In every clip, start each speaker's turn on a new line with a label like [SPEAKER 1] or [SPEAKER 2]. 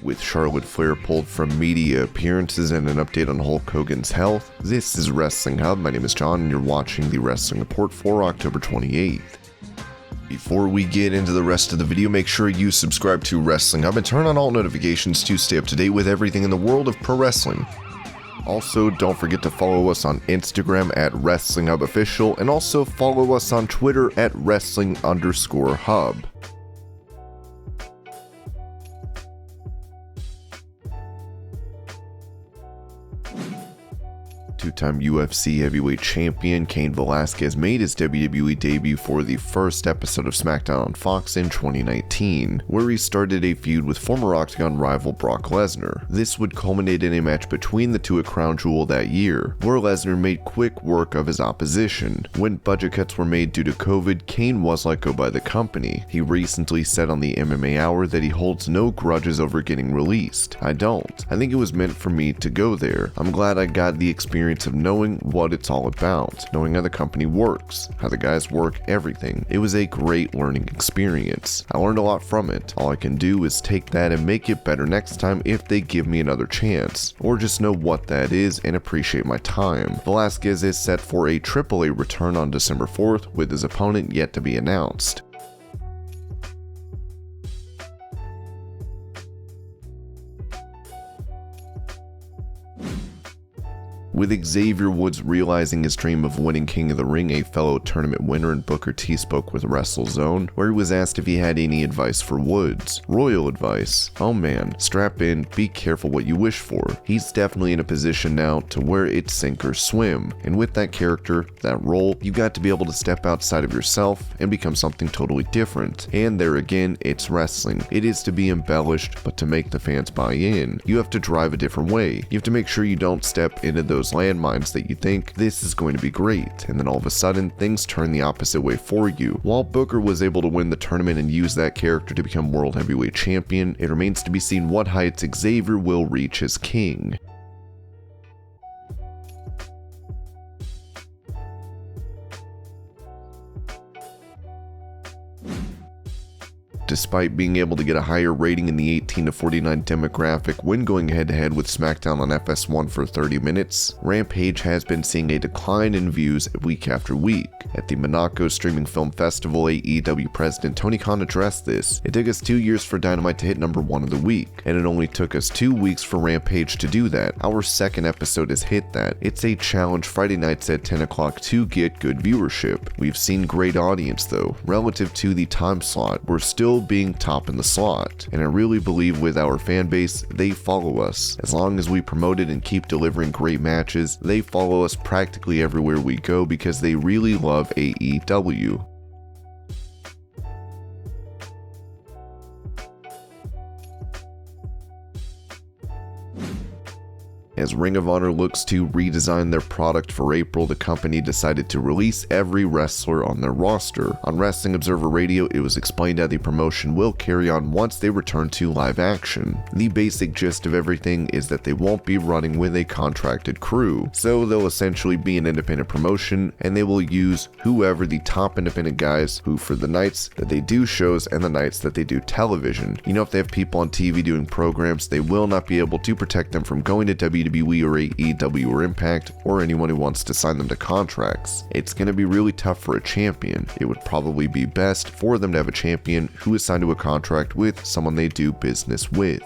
[SPEAKER 1] With Charlotte Flair pulled from media appearances and an update on Hulk Hogan's health, this is Wrestling Hub. My name is John and you're watching the Wrestling Report for October 28th. Before we get into the rest of the video, make sure you subscribe to Wrestling Hub and turn on all notifications to stay up to date with everything in the world of pro wrestling. Also, don't forget to follow us on Instagram at WrestlingHubOfficial and also follow us on Twitter at Wrestling_Hub. Two-time UFC heavyweight champion Cain Velasquez made his WWE debut for the first episode of SmackDown on Fox in 2019, where he started a feud with former Octagon rival Brock Lesnar. This would culminate in a match between the two at Crown Jewel that year, where Lesnar made quick work of his opposition. When budget cuts were made due to COVID, Cain was let go by the company. He recently said on the MMA Hour that he holds no grudges over getting released. I don't. I think it was meant for me to go there. I'm glad I got the experience of knowing what it's all about, knowing how the company works, how the guys work, everything. It was a great learning experience. I learned a lot from it. All I can do is take that and make it better next time if they give me another chance, or just know what that is and appreciate my time. Velasquez is set for a AAA return on December 4th, with his opponent yet to be announced. With Xavier Woods realizing his dream of winning King of the Ring, a fellow tournament winner and Booker T spoke with WrestleZone, where he was asked if he had any advice for Woods. Royal advice. Oh man, strap in, be careful what you wish for. He's definitely in a position now to where it's sink or swim, and with that character, that role, you got to be able to step outside of yourself and become something totally different. And there again, it's wrestling. It is to be embellished, but to make the fans buy in, you have to drive a different way. You have to make sure you don't step into those landmines that you think this is going to be great, and then all of a sudden things turn the opposite way for you. While Booker was able to win the tournament and use that character to become World Heavyweight Champion, it remains to be seen what heights Xavier will reach as king. Despite being able to get a higher rating in the 18 to 49 demographic when going head-to-head with SmackDown on FS1 for 30 minutes, Rampage has been seeing a decline in views week after week. At the Monaco Streaming Film Festival, AEW president Tony Khan addressed this. It took us 2 years for Dynamite to hit number 1 of the week, and it only took us 2 weeks for Rampage to do that. Our second episode has hit that. It's a challenge Friday nights at 10 o'clock to get good viewership. We've seen great audience though, relative to the time slot. We're still being top in the slot, and I really believe with our fan base, they follow us. As long as we promote it and keep delivering great matches, they follow us practically everywhere we go because they really love AEW. As Ring of Honor looks to redesign their product for April, the company decided to release every wrestler on their roster. On Wrestling Observer Radio, it was explained how the promotion will carry on once they return to live action. The basic gist of everything is that they won't be running with a contracted crew, so they'll essentially be an independent promotion, and they will use whoever the top independent guys who for the nights that they do shows and the nights that they do television. You know, if they have people on TV doing programs, they will not be able to protect them from going to WWE or AEW or Impact or anyone who wants to sign them to contracts. It's going to be really tough for a champion. It would probably be best for them to have a champion who is signed to a contract with someone they do business with.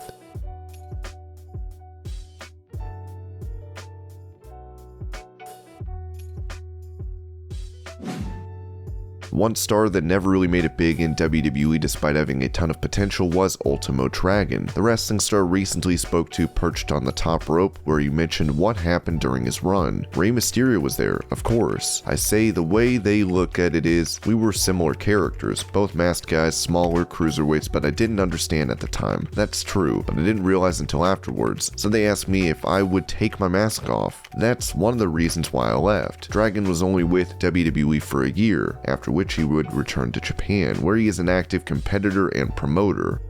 [SPEAKER 1] One star that never really made it big in WWE despite having a ton of potential was Ultimo Dragon. The wrestling star recently spoke to Perched on the Top Rope, where he mentioned what happened during his run. Rey Mysterio was there, of course. I say the way they look at it is, we were similar characters, both masked guys, smaller cruiserweights, but I didn't understand at the time. That's true, but I didn't realize until afterwards. So they asked me if I would take my mask off. That's one of the reasons why I left. Dragon was only with WWE for a year, after which he would return to Japan, where he is an active competitor and promoter.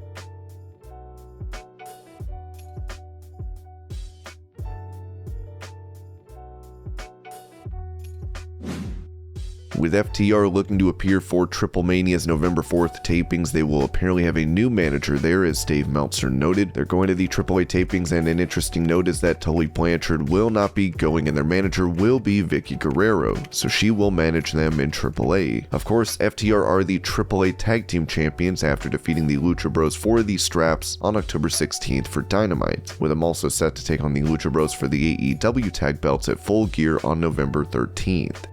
[SPEAKER 1] With FTR looking to appear for Triple Mania's November 4th tapings, they will apparently have a new manager there, as Dave Meltzer noted. They're going to the AAA tapings, and an interesting note is that Tully Blanchard will not be going, and their manager will be Vickie Guerrero, so she will manage them in AAA. Of course, FTR are the AAA Tag Team Champions after defeating the Lucha Bros for the straps on October 16th for Dynamite, with them also set to take on the Lucha Bros for the AEW Tag Belts at Full Gear on November 13th.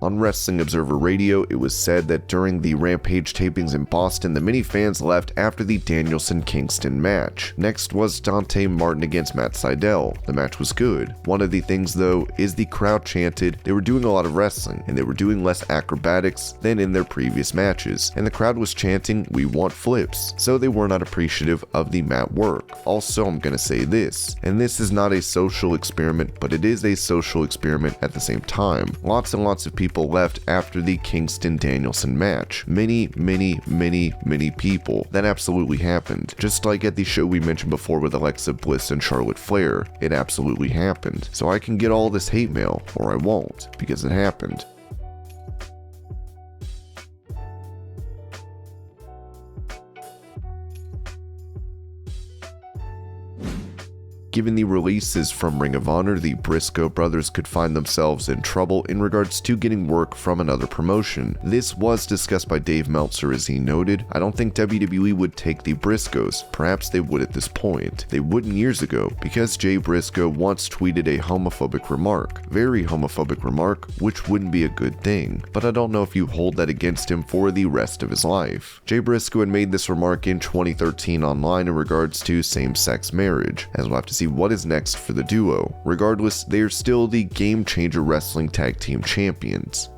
[SPEAKER 1] On Wrestling Observer Radio, it was said that during the Rampage tapings in Boston, the many fans left after the Danielson-Kingston match. Next was Dante Martin against Matt Sydal. The match was good. One of the things, though, is the crowd chanted they were doing a lot of wrestling, and they were doing less acrobatics than in their previous matches, and the crowd was chanting, "We want flips," so they were not appreciative of the mat work. Also, I'm gonna say this, and this is not a social experiment, but it is a social experiment at the same time. Lots and lots of people left after the Kingston-Danielson match. Many people. That absolutely happened. Just like at the show we mentioned before with Alexa Bliss and Charlotte Flair, it absolutely happened. So I can get all this hate mail, or I won't, because it happened. Given the releases from Ring of Honor, the Briscoe Brothers could find themselves in trouble in regards to getting work from another promotion. This was discussed by Dave Meltzer, as he noted. I don't think WWE would take the Briscoes. Perhaps they would at this point. They wouldn't years ago, because Jay Briscoe once tweeted a homophobic remark. Very homophobic remark, which wouldn't be a good thing. But I don't know if you hold that against him for the rest of his life. Jay Briscoe had made this remark in 2013 online in regards to same-sex marriage, as we'll have to see what is next for the duo. Regardless, they are still the Game Changer Wrestling Tag Team Champions.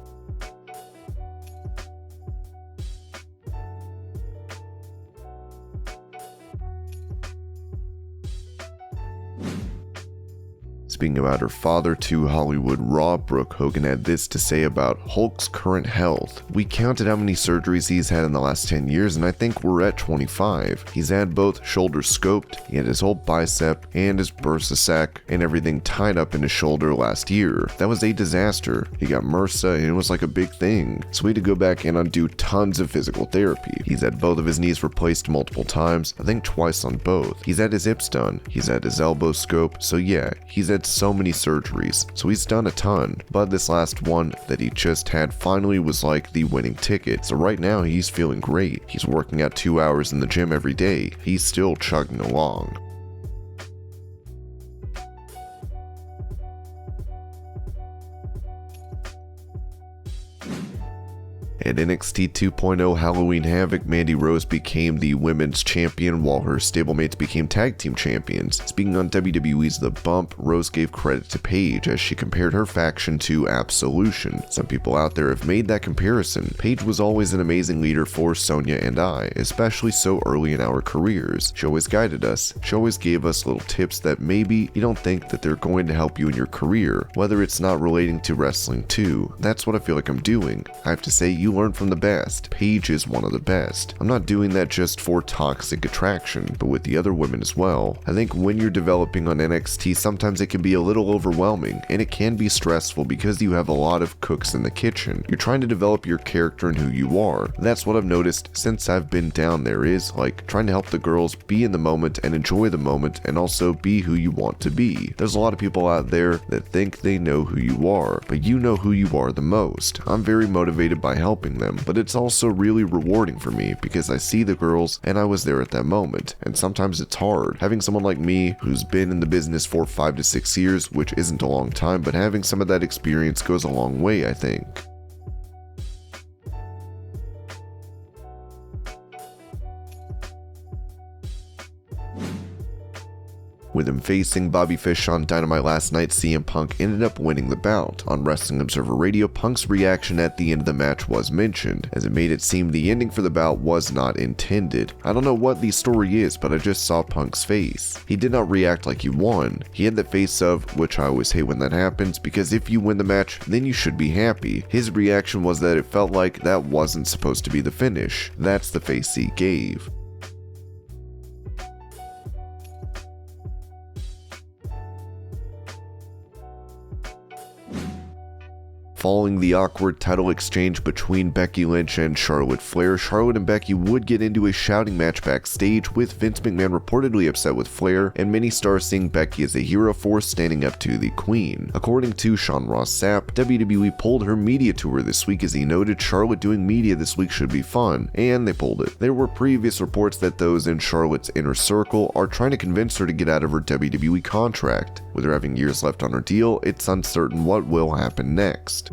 [SPEAKER 1] Speaking about her father to Hollywood Raw, Brooke Hogan had this to say about Hulk's current health. "We counted how many surgeries he's had in the last 10 years, and I think we're at 25. He's had both shoulders scoped, he had his whole bicep and his bursa sac and everything tied up in his shoulder last year. That was a disaster. He got MRSA and it was like a big thing. So we had to go back and undo tons of physical therapy. He's had both of his knees replaced multiple times, I think twice on both. He's had his hips done, he's had his elbow scoped, so yeah, he's had so many surgeries, so he's done a ton, but this last one that he just had finally was like the winning ticket. So right now he's feeling great. He's working out 2 hours in the gym every day. He's still chugging along. At NXT 2.0 Halloween Havoc, Mandy Rose became the women's champion while her stablemates became tag team champions. Speaking on WWE's The Bump, Rose gave credit to Paige as she compared her faction to Absolution. Some people out there have made that comparison. Paige was always an amazing leader for Sonya and I, especially so early in our careers. She always guided us. She always gave us little tips that maybe you don't think that they're going to help you in your career, whether it's not relating to wrestling too. That's what I feel like I'm doing. I have to say, you learn from the best. Paige is one of the best. I'm not doing that just for toxic attraction, but with the other women as well. I think when you're developing on NXT, sometimes it can be a little overwhelming, and it can be stressful because you have a lot of cooks in the kitchen. You're trying to develop your character and who you are. That's what I've noticed since I've been down there, is like trying to help the girls be in the moment and enjoy the moment, and also be who you want to be. There's a lot of people out there that think they know who you are, but you know who you are the most. I'm very motivated by helping them, but it's also really rewarding for me because I see the girls and I was there at that moment, and sometimes it's hard. Having someone like me who's been in the business for 5 to 6 years, which isn't a long time, but having some of that experience goes a long way, I think. With him facing Bobby Fish on Dynamite last night, CM Punk ended up winning the bout. On Wrestling Observer Radio, Punk's reaction at the end of the match was mentioned, as it made it seem the ending for the bout was not intended. I don't know what the story is, but I just saw Punk's face. He did not react like he won. He had the face of, which I always hate when that happens, because if you win the match, then you should be happy. His reaction was that it felt like that wasn't supposed to be the finish. That's the face he gave. Following the awkward title exchange between Becky Lynch and Charlotte Flair, Charlotte and Becky would get into a shouting match backstage, with Vince McMahon reportedly upset with Flair, and many stars seeing Becky as a hero for standing up to the Queen. According to Sean Ross Sapp, WWE pulled her media tour this week as he noted Charlotte doing media this week should be fun, and they pulled it. There were previous reports that those in Charlotte's inner circle are trying to convince her to get out of her WWE contract. With her having years left on her deal, it's uncertain what will happen next.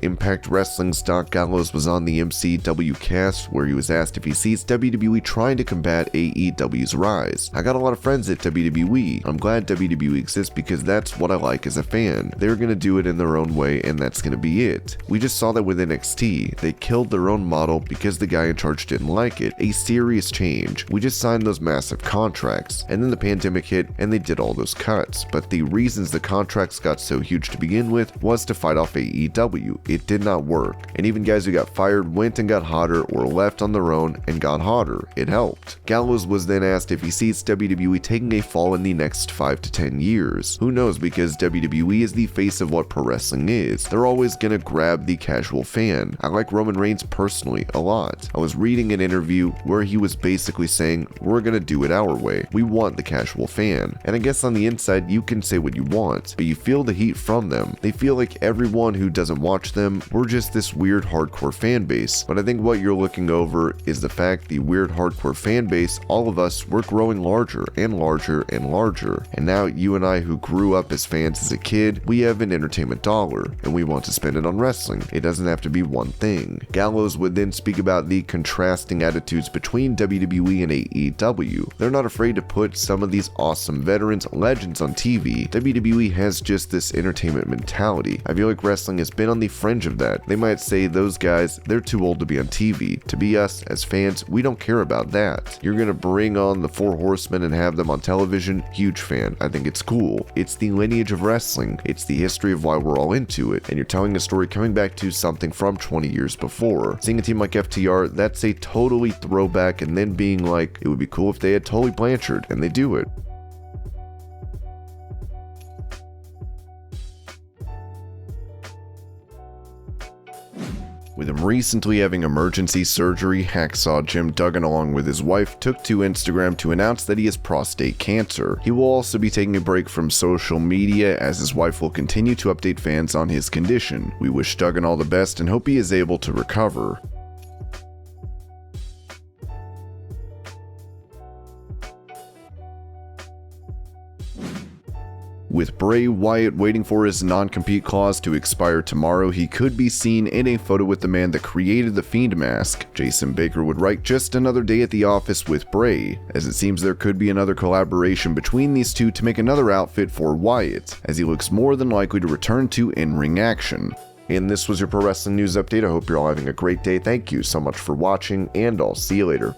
[SPEAKER 1] Impact Wrestling's Doc Gallows was on the MCW cast, where he was asked if he sees WWE trying to combat AEW's rise. "I got a lot of friends at WWE. I'm glad WWE exists because that's what I like as a fan. They're gonna do it in their own way, and that's gonna be it. We just saw that with NXT. They killed their own model because the guy in charge didn't like it. A serious change. We just signed those massive contracts, and then the pandemic hit and they did all those cuts. But the reasons the contracts got so huge to begin with was to fight off AEW. It did not work, and even guys who got fired went and got hotter or left on their own and got hotter. It helped." Gallows was then asked if he sees WWE taking a fall in the next 5 to 10 years. Who knows, because WWE is the face of what pro wrestling is. They're always gonna grab the casual fan. I like Roman Reigns personally a lot. I was reading an interview where he was basically saying, we're gonna do it our way. We want the casual fan. And I guess on the inside you can say what you want, but you feel the heat from them. They feel like everyone who doesn't watch them, we're just this weird hardcore fan base. But I think what you're looking over is the fact the weird hardcore fan base, all of us, we're growing larger and larger and larger. And now you and I, who grew up as fans as a kid, we have an entertainment dollar and we want to spend it on wrestling. It doesn't have to be one thing. Gallows would then speak about the contrasting attitudes between WWE and AEW. They're not afraid to put some of these awesome veterans, legends on TV. WWE has just this entertainment mentality. I feel like wrestling has been on the fringe of that. They might say those guys, they're too old to be on TV. To be us as fans, we don't care about that. You're gonna bring on the Four Horsemen and have them on television? Huge fan. I think it's cool. It's the lineage of wrestling. It's the history of why we're all into it. And you're telling a story coming back to something from 20 years before. Seeing a team like FTR, that's a totally throwback, and then being like, it would be cool if they had Tully Blanchard, and they do it. With him recently having emergency surgery, Hacksaw Jim Duggan, along with his wife, took to Instagram to announce that he has prostate cancer. He will also be taking a break from social media, as his wife will continue to update fans on his condition. We wish Duggan all the best and hope he is able to recover. With Bray Wyatt waiting for his non-compete clause to expire tomorrow, he could be seen in a photo with the man that created the Fiend mask. Jason Baker would write, "Just another day at the office with Bray," as it seems there could be another collaboration between these two to make another outfit for Wyatt, as he looks more than likely to return to in-ring action. And this was your Pro Wrestling News Update. I hope you're all having a great day. Thank you so much for watching, and I'll see you later.